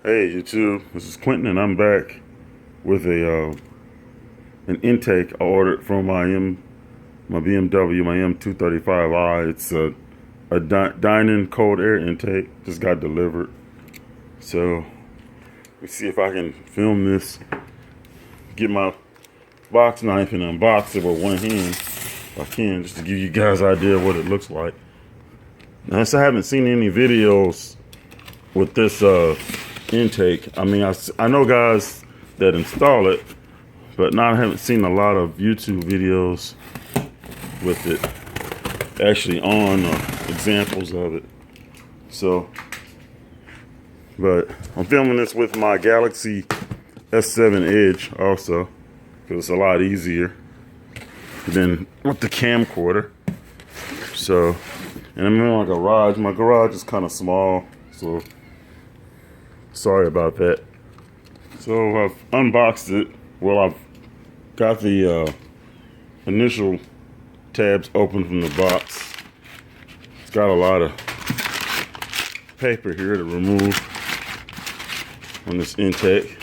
Hey YouTube, this is Quentin and I'm back with an intake I ordered from my BMW, my M235i. It's a Dinan Cold Air intake, just got delivered. So let me see if I can film this, get my box knife and unbox it with one hand if I can, just to give you guys an idea of what it looks like. Now, since I haven't seen any videos with this intake, I mean, I know guys that install it, but I haven't seen a lot of YouTube videos with it actually on, examples of it. So, but I'm filming this with my Galaxy S7 Edge also, because it's a lot easier than with the camcorder. So, and I'm in my garage. My garage is kind of small, so sorry about that. So I've unboxed it. Well, I've got the initial tabs open from the box. It's got a lot of paper here to remove on this intake.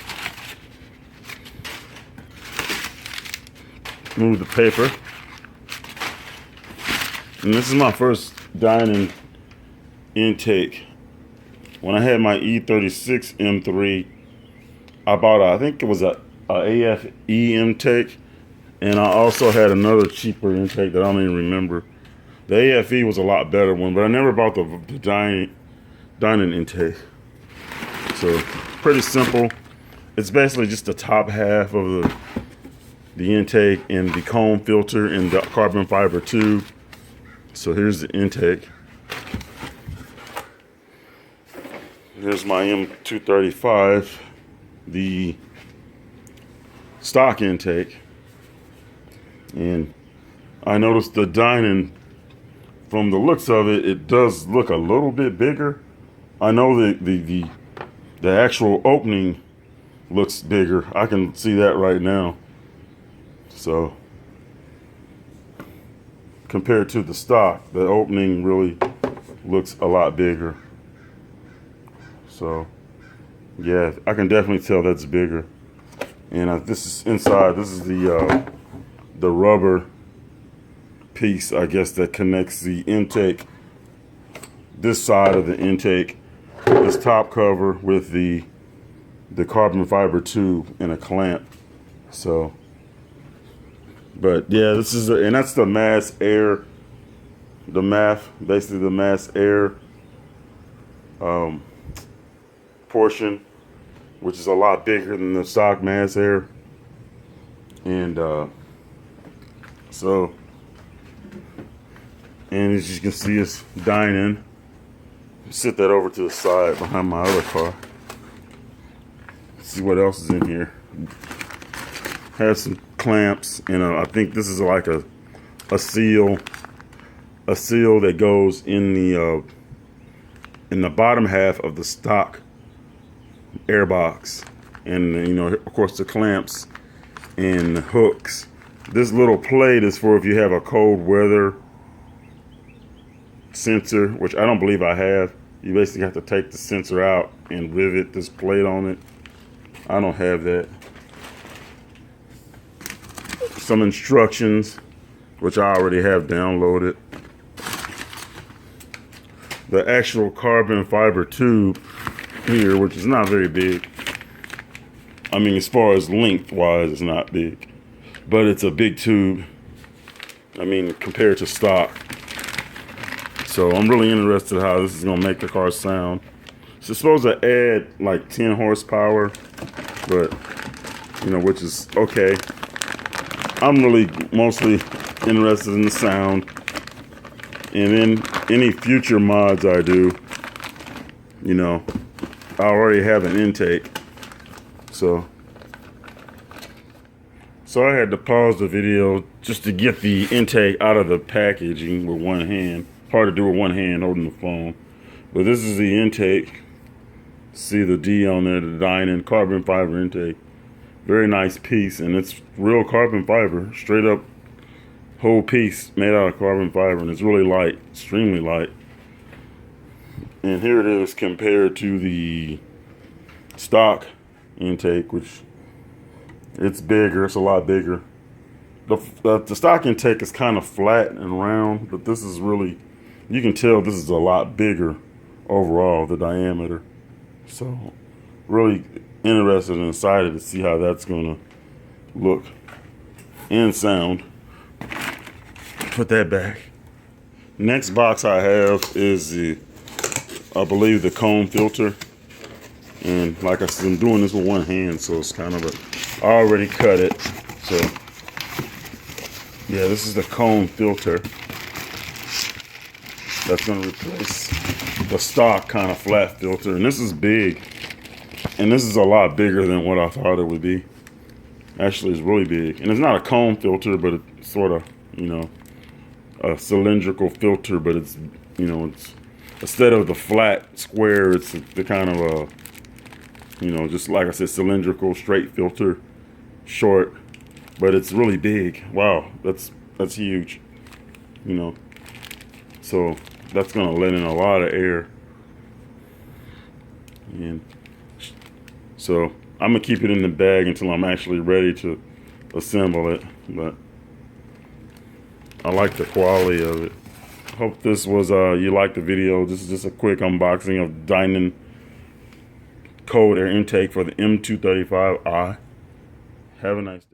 Move the paper. And this is my first Dinan intake. When I had my E36 M3, I bought I think it was a AFE intake, and I also had another cheaper intake that I don't even remember. The AFE was a lot better one, but I never bought the Dinan intake. So pretty simple. It's basically just the top half of the intake and the comb filter and the carbon fiber tube. So here's the intake. Here's my M235, the stock intake. And I noticed the Dinan, from the looks of it, it does look a little bit bigger. I know the actual opening looks bigger. I can see that right now. So compared to the stock, the opening really looks a lot bigger. So yeah, I can definitely tell that's bigger. And this is inside. This is the rubber piece, I guess, that connects the intake, this side of the intake, this top cover with the carbon fiber tube and a clamp. So, but yeah, this is and that's the mass air, basically the mass air portion, which is a lot bigger than the stock mass air. And so, and as you can see, it's Dinan. Sit that over to the side behind my other car. See what else is in here. Has some clamps, and I think this is like a seal that goes in the bottom half of the stock air box, and of course the clamps and the hooks. This little plate is for if you have a cold weather sensor, which I don't believe I have. You basically have to take the sensor out and rivet this plate on it. I don't have that. Some instructions, which I already have downloaded. The actual carbon fiber tube here, which is not very big. I mean, as far as length-wise, it's not big, but it's a big tube. I mean, compared to stock. So I'm really interested how this is gonna make the car sound. It's supposed to add like 10 horsepower, but which is okay. I'm really mostly interested in the sound, and then any future mods I do, I already have an intake, so I had to pause the video just to get the intake out of the packaging with one hand. Hard to do with one hand holding the phone, but this is the intake. See the D on there, the Dinan carbon fiber intake. Very nice piece, and it's real carbon fiber, straight up whole piece made out of carbon fiber, and it's really light, extremely light. And here it is compared to the stock intake, which it's bigger. It's a lot bigger. The stock intake is kind of flat and round, but this is really, you can tell this is a lot bigger overall, the diameter. So really interested and excited to see how that's gonna look and sound. Put that back. Next box I have is I believe the cone filter. And like I said, I'm doing this with one hand, so it's kind of I already cut it. So yeah, this is the cone filter. That's gonna replace the stock kind of flat filter. And this is big. And this is a lot bigger than what I thought it would be. Actually, it's really big. And it's not a cone filter, but it's sort of, you know, a cylindrical filter, but it's, you know, it's instead of the flat square, it's the kind of a, you know, just like I said, cylindrical straight filter, short, but it's really big. Wow, that's huge, you know. So that's gonna let in a lot of air. And so I'm gonna keep it in the bag until I'm actually ready to assemble it, but I like the quality of it. Hope this was, you liked the video. This is just a quick unboxing of Dinan Cold Air intake for the M235i. Have a nice day.